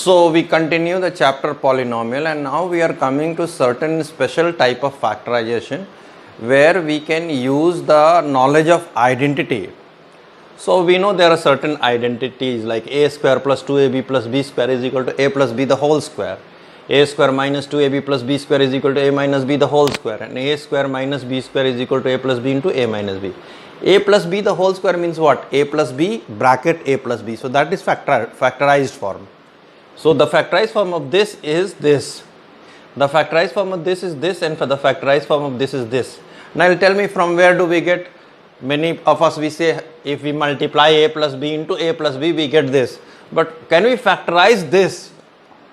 So we continue the chapter polynomial, and now we are coming to certain special type of factorization where we can use the knowledge of identity. So we know there are certain identities like a square plus 2ab plus b square is equal to a plus b the whole square, a square minus 2ab plus b square is equal to a minus b the whole square, and a square minus b square is equal to a plus b into a minus b. A plus b the whole square means what? A plus b bracket a plus b. So that is factorized form. So the factorized form of this is this, the factorized form of this is this, and for the factorized form of this is this. Now tell me, from where do we get? Many of us we say if we multiply a plus b into a plus b we get this, but can we factorize this?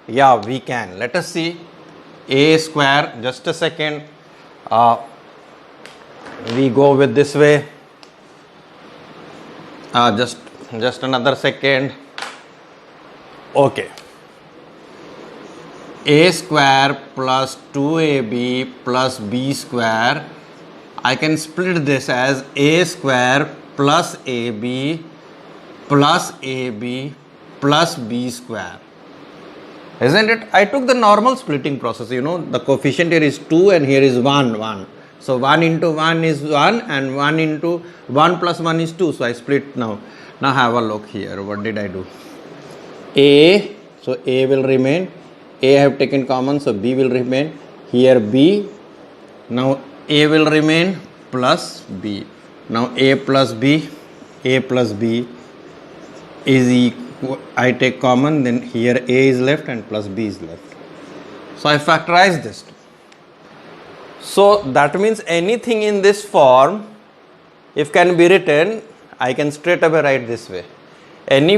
Yeah, we can. Let us see. A square, just a second, we go with this way, just another second. Okay, a square plus 2ab plus b square, I can split this as a square plus ab plus b square, isn't it? I took the normal splitting process. You know, the coefficient here is 2 and here is 1. So 1 into 1 is 1 and 1 into 1 plus 1 is 2. So I split now. Now have a look here. What did I do? A, so A will remain. A I have taken common, so B will remain. Here B. Now A will remain plus B. Now A plus B is equal, I take common, then here A is left and plus B is left. So I factorize this. So that means anything in this form, if can be written, I can straight away write this way. Any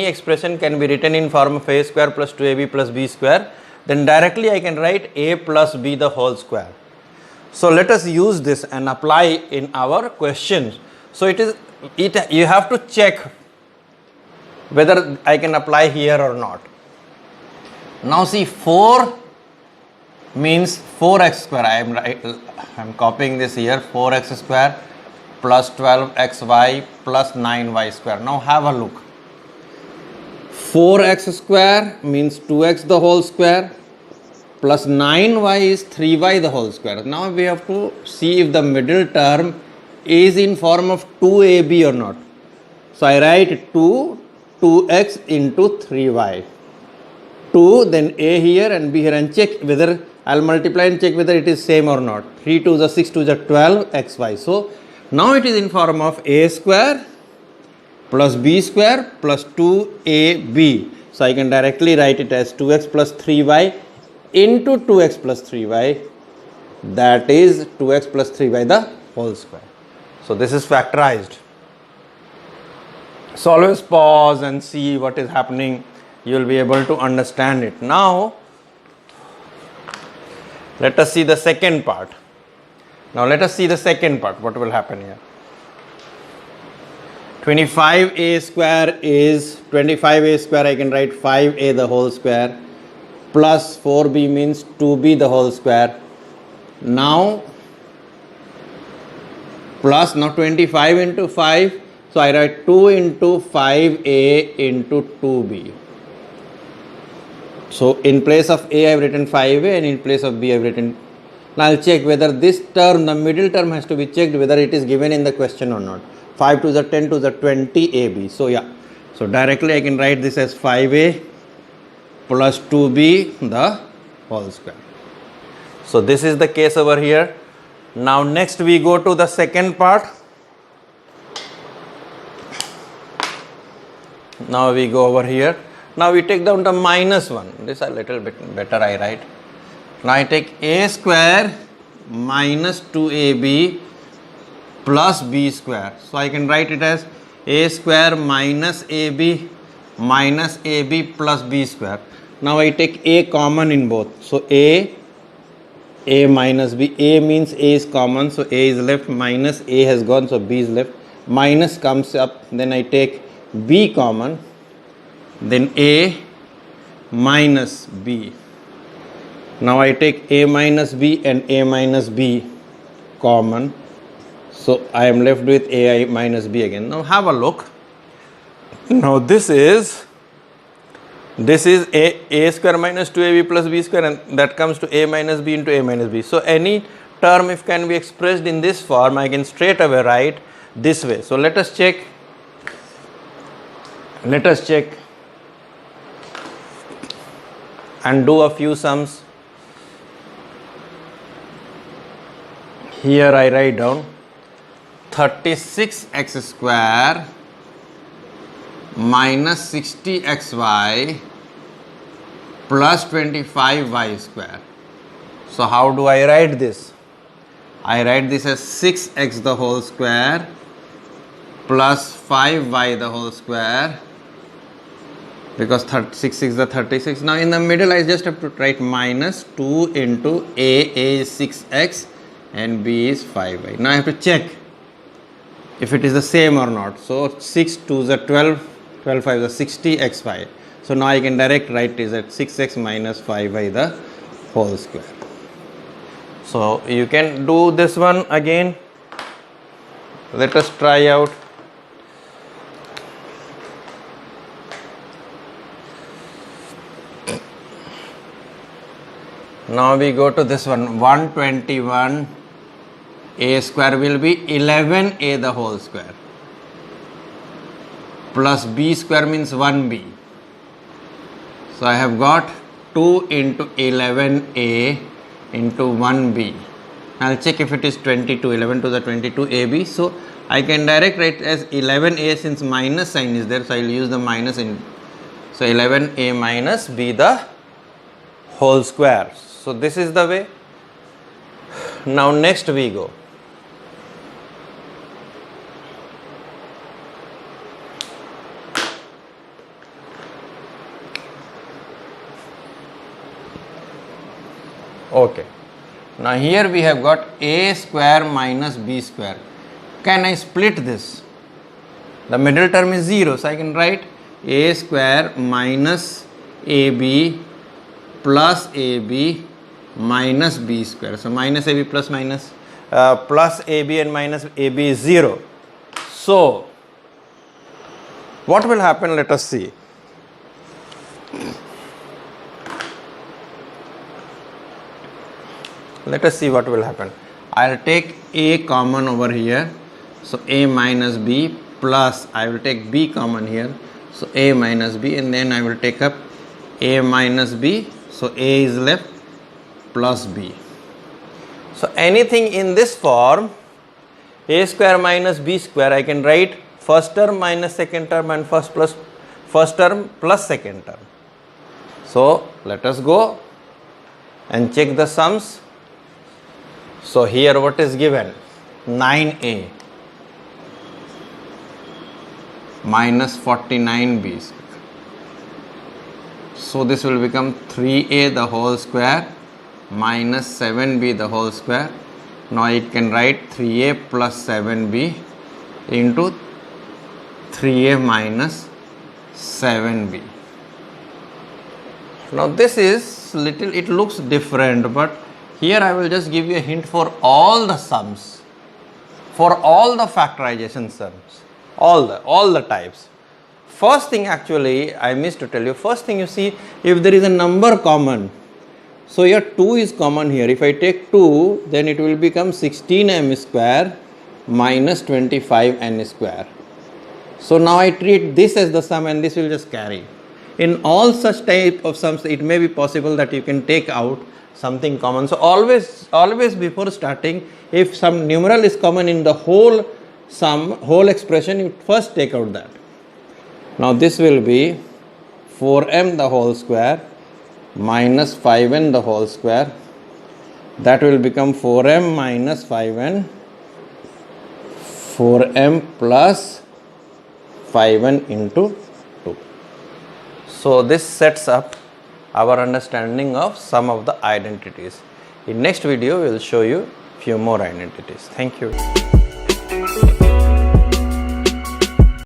expression can be written in form of a square plus 2ab plus b square, then directly I can write a plus b the whole square. So let us use this and apply in our questions. So you have to check whether I can apply here or not. Now see, 4 means 4x square. I am copying this here. 4x square plus 12xy plus 9y square. Now have a look. 4x square means 2x the whole square plus 9y is 3y the whole square. Now we have to see if the middle term is in form of 2ab or not. So I write 2x into 3y. 2, then a here and b here, and check whether I'll multiply and check whether it is same or not. 3 2 is 6 2 is 12xy. So now it is in form of a square plus b square plus 2ab. So I can directly write it as 2x plus 3y into 2x plus 3y, that is 2x plus 3y the whole square. So this is factorized. So always pause and see what is happening. You will be able to understand it. Now let us see the second part. What will happen here? 25a square is 25a square. I can write 5a the whole square plus 4b means 2b the whole square. Now 25 into 5. So I write 2 into 5a into 2b. So in place of a I have written 5a and in place of b I have written. Now I will check whether this term, the middle term, has to be checked whether it is given in the question or not. 5 to the 10 to the 20 ab. So yeah, so directly I can write this as 5a plus 2b the whole square. So this is the case over here. Now next we go to the second part. Now we go over here. Now we take down the minus 1. This a little bit better I write. Now I take a square minus 2ab plus b square. So I can write it as a square minus ab plus b square. Now I take a common in both. So a minus b. A means a is common, so a is left, minus a has gone, so b is left. Minus comes up, then I take b common, then a minus b. Now I take a minus b and a minus b common. So I am left with a minus b again. Now have a look. Now this is This is a square minus 2ab plus b square, and that comes to a minus b into a minus b. So any term if can be expressed in this form, I can straight away write this way. So let us check. And do a few sums. Here I write down 36x square minus 60xy plus 25y square. So how do I write this? I write this as 6x the whole square plus 5y the whole square, because 6 is the 36. Now in the middle I just have to write minus 2 into a is 6x and b is 5y. Now I have to check if it is the same or not. So 6 2 is 12, 12 5 is 60 xy. So now I can direct write is at 6x minus 5y the whole square. So you can do this one again. Let us try out. Now we go to this one. 121 a square will be 11a the whole square plus b square means 1b. So I have got 2 into 11a into 1b. I'll check if it is 22. 11 to the 22 ab. So I can direct write as 11a since minus sign is there. So I will use the minus in. So 11a minus b the whole square. So this is the way. Now next we go. Okay. Now here we have got a square minus b square. Can I split this? The middle term is 0. So I can write a square minus ab plus ab minus b square. So minus ab plus minus plus ab and minus ab is 0. So what will happen? Let us see. Let us see what will happen. I will take a common over here. So a minus b plus I will take b common here. So a minus b, and then I will take up a minus b. So a is left plus b. So anything in this form, a square minus b square, I can write first term minus second term and first term plus second term. So let us go and check the sums. So here what is given? 9a minus 49b square. So this will become 3a the whole square minus 7b the whole square. Now I can write 3a plus 7b into 3a minus 7b. Now this is little, it looks different, but here I will just give you a hint for all the sums, for all the factorization sums, all the types. First thing actually I missed to tell you, first thing you see, if there is a number common, so here 2 is common here. If I take 2, then it will become 16m square minus 25n square. So now I treat this as the sum and this will just carry. In all such type of sums, it may be possible that you can take out something common. So always before starting, if some numeral is common in the whole sum, whole expression, you first take out that. Now this will be 4m the whole square minus 5n the whole square. That will become 4m minus 5n, 4m plus 5n into 2. So this sets up our understanding of some of the identities. In next video, we will show you few more identities. Thank you.